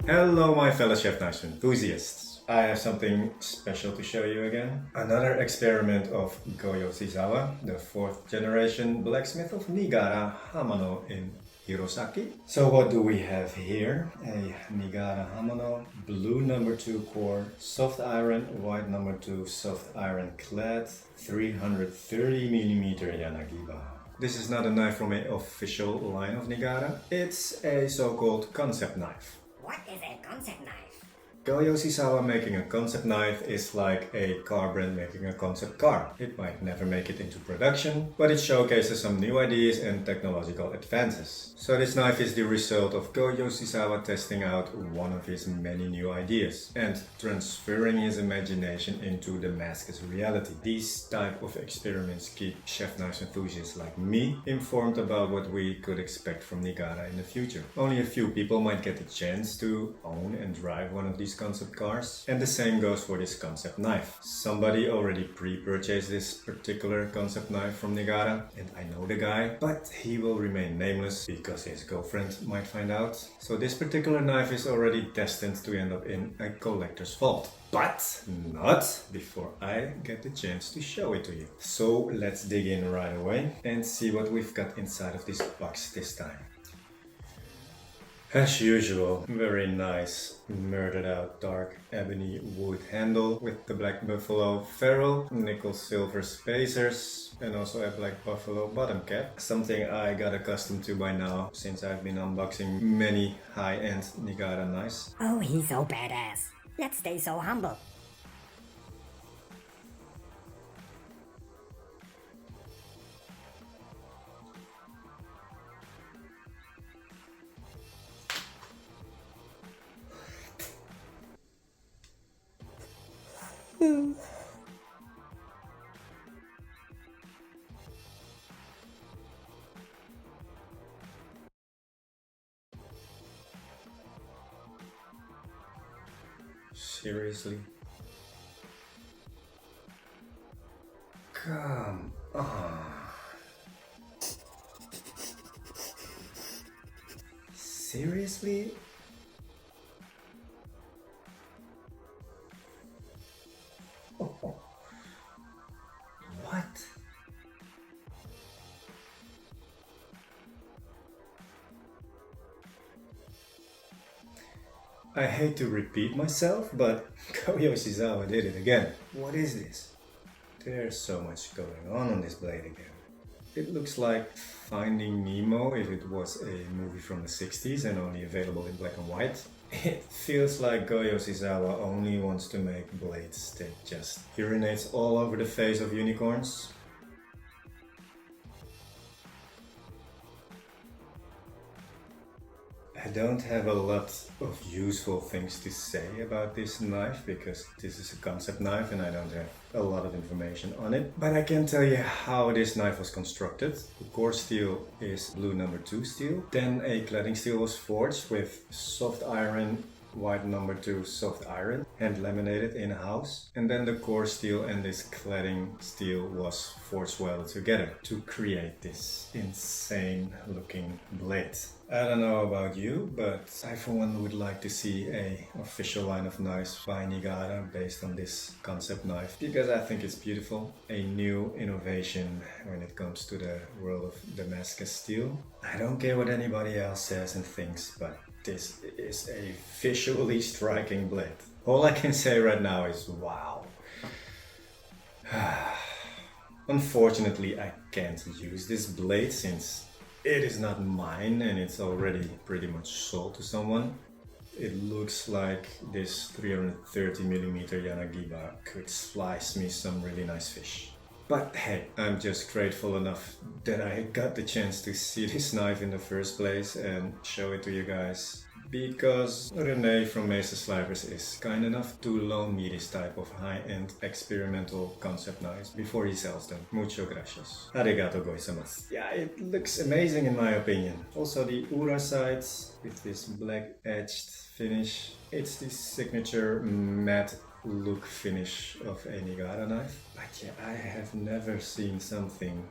Hello my fellow Chef Knives Enthusiasts. I have something special to show you again. Another experiment of Yoshizawa, the 4th generation blacksmith of Nigara Hamono in Hirosaki. So what do we have here? A Nigara Hamono, blue number 2 core, soft iron, white number 2 soft iron clad, 330mm Yanagiba. This is not a knife from an official line of Nigara. It's a so-called concept knife. What is a concept knife? Yoshizawa making a concept knife is like a car brand making a concept car. It might never make it into production, but it showcases some new ideas and technological advances. So this knife is the result of Yoshizawa testing out one of his many new ideas and transferring his imagination into Damascus reality. These type of experiments keep Chef Knives enthusiasts like me informed about what we could expect from Nigara in the future. Only a few people might get the chance to own and drive one of these concept cars, and the same goes for this concept knife. Somebody already pre-purchased this particular concept knife from Nigara, and I know the guy, but he will remain nameless because his girlfriend might find out. So this particular knife is already destined to end up in a collector's vault. But not before I get the chance to show it to you. So let's dig in right away and see what we've got inside of this box this time. As usual, very nice, murdered out dark ebony wood handle with the black buffalo ferrule, nickel silver spacers, and also a black buffalo bottom cap. Something I got accustomed to by now since I've been unboxing many high-end Nigara knives. Oh, he's so badass. Let's stay so humble. Seriously? Come on. Seriously? Oh. What? I hate to repeat myself, but Yoshizawa did it again. What is this? There's so much going on this blade again. It looks like Finding Nemo if it was a movie from the 60s and only available in black and white. It feels like Yoshizawa only wants to make blades that just urinates all over the face of unicorns. I don't have a lot of useful things to say about this knife because this is a concept knife and I don't have a lot of information on it. But I can tell you how this knife was constructed. The core steel is blue number 2 steel. Then a cladding steel was forged with soft iron, white number 2 soft iron, hand laminated in-house. And then the core steel and this cladding steel was forged welded together to create this insane looking blade. I don't know about you, but I for one would like to see an official line of knives by Nigara based on this concept knife because I think it's beautiful. A new innovation when it comes to the world of Damascus steel. I don't care what anybody else says and thinks, but this is a visually striking blade. All I can say right now is wow. Unfortunately, I can't use this blade since it is not mine and it's already pretty much sold to someone. It looks like this 330mm Yanagiba could slice me some really nice fish. But hey, I'm just grateful enough that I got the chance to see this knife in the first place and show it to you guys. Because Rene from Mesa Slivers is kind enough to loan me this type of high-end experimental concept knives before he sells them. Mucho gracias. Arigato gozaimasu. Yeah, it looks amazing in my opinion. Also the Ura sides with this black edged finish. It's the signature matte look finish of a Nigara knife. But yeah, I have never seen something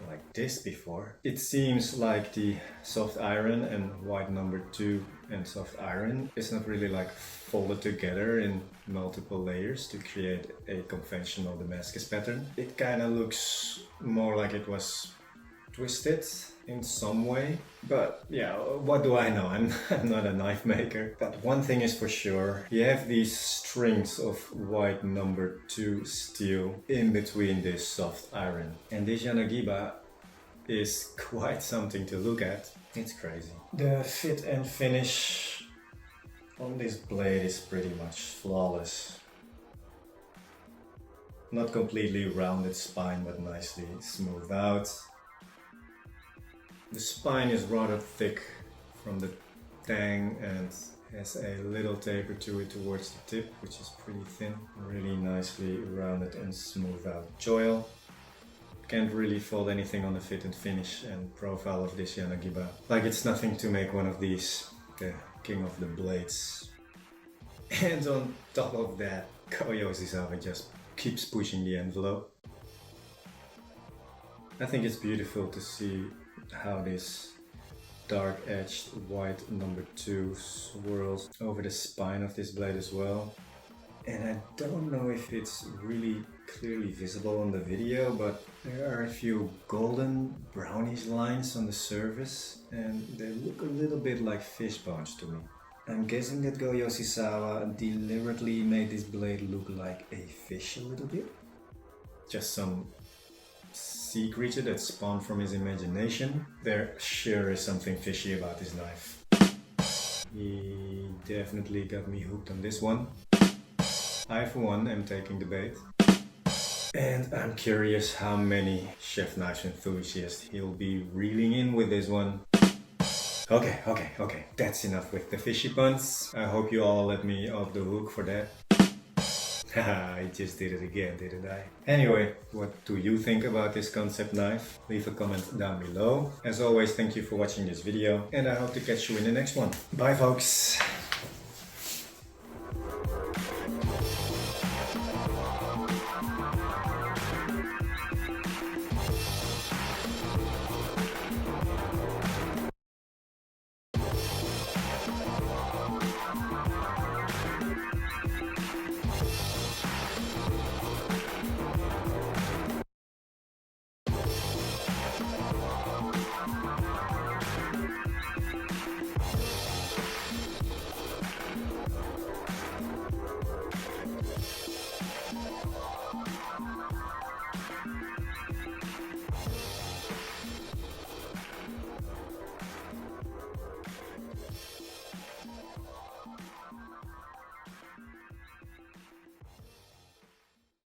like this before. It seems like the soft iron and white number 2 and soft iron is not really like folded together in multiple layers to create a conventional Damascus pattern. It kind of looks more like it was twisted in some way, but yeah, what do I know? I'm not a knife maker. But one thing is for sure, you have these strings of white number 2 steel in between this soft iron, and this Yanagiba is quite something to look at. It's crazy. The fit and finish on this blade is pretty much flawless. Not completely rounded spine, but nicely smoothed out. The spine is rather thick from the tang and has a little taper to it towards the tip, which is pretty thin. Really nicely rounded and smoothed out choil. Can't really fault anything on the fit and finish and profile of this Yanagiba. Like it's nothing to make one of these the king of the blades. And on top of that, Yoshizawa just keeps pushing the envelope. I think it's beautiful to see how this dark-edged white number 2 swirls over the spine of this blade as well. And I don't know if it's really clearly visible on the video, but there are a few golden brownish lines on the surface and they look a little bit like fish bones to me. I'm guessing that Yoshizawa deliberately made this blade look like a fish a little bit. Just some sea creature that spawned from his imagination. There sure is something fishy about this knife. He definitely got me hooked on this one. I for one am taking the bait. And I'm curious how many Chef Knives Enthusiast he'll be reeling in with this one. Okay, that's enough with the fishy puns. I hope you all let me off the hook for that. Haha, I just did it again, didn't I? Anyway, what do you think about this concept knife? Leave a comment down below. As always, thank you for watching this video and I hope to catch you in the next one. Bye folks!